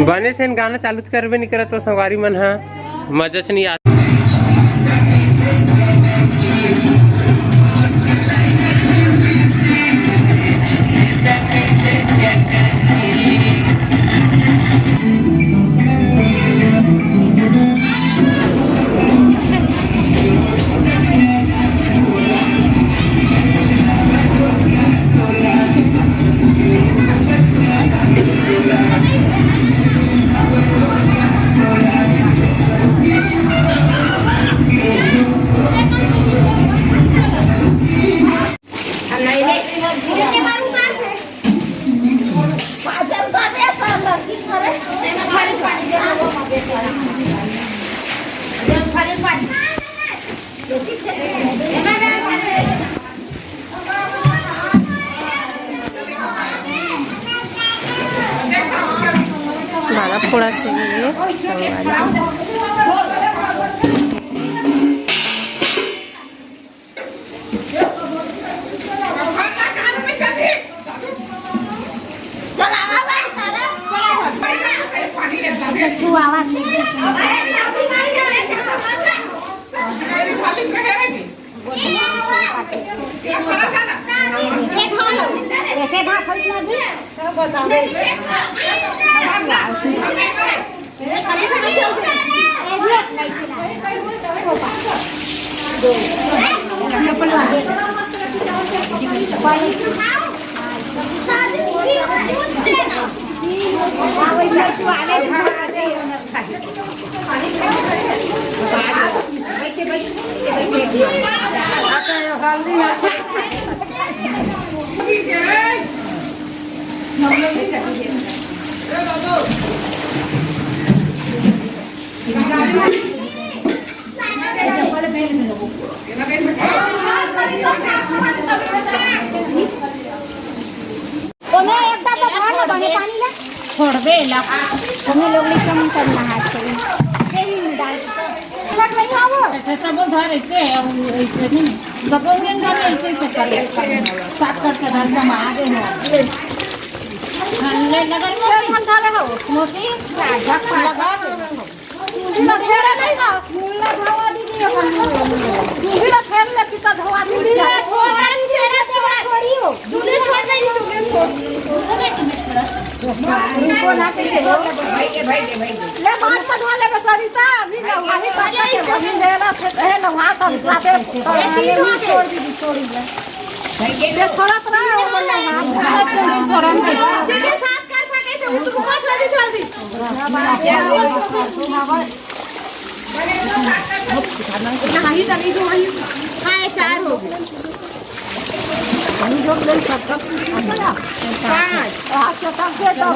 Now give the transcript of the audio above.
बने से गाना चालू करबे नहीं करत तो संगवारी मन हा मजा नहीं आ बाला फोड़ा चाहिए छोड़ दे हमें लोग लेकर करना है सब धर ऐसे ऐसे नहीं गपोंगे ऐसे से कर साफ करके धर जमा दे ले लगा हम धरे हो मोती लगा ना घेरे नहीं ना मुल्ला धवा दीदी अपन दूसरा खेल ले पिता धवा दीदी थोड़ा छेड़ा छोड़ी हो दूसरे छोड़ नहीं चुके छोड़ इनको ना के भाई के ले बात पर वाले बसरिता भी ना वाली बात है अभी लेला है ना वहां का साथे छोड़ दी ले भाई के थोड़ा थोड़ा बोलना छोड़न दीदी साथ कर सके तो उसको मत जल्दी नहीं चली जो वही हां 4 हो गए हम जो ले सकते हैं 5 अच्छा तब दे दो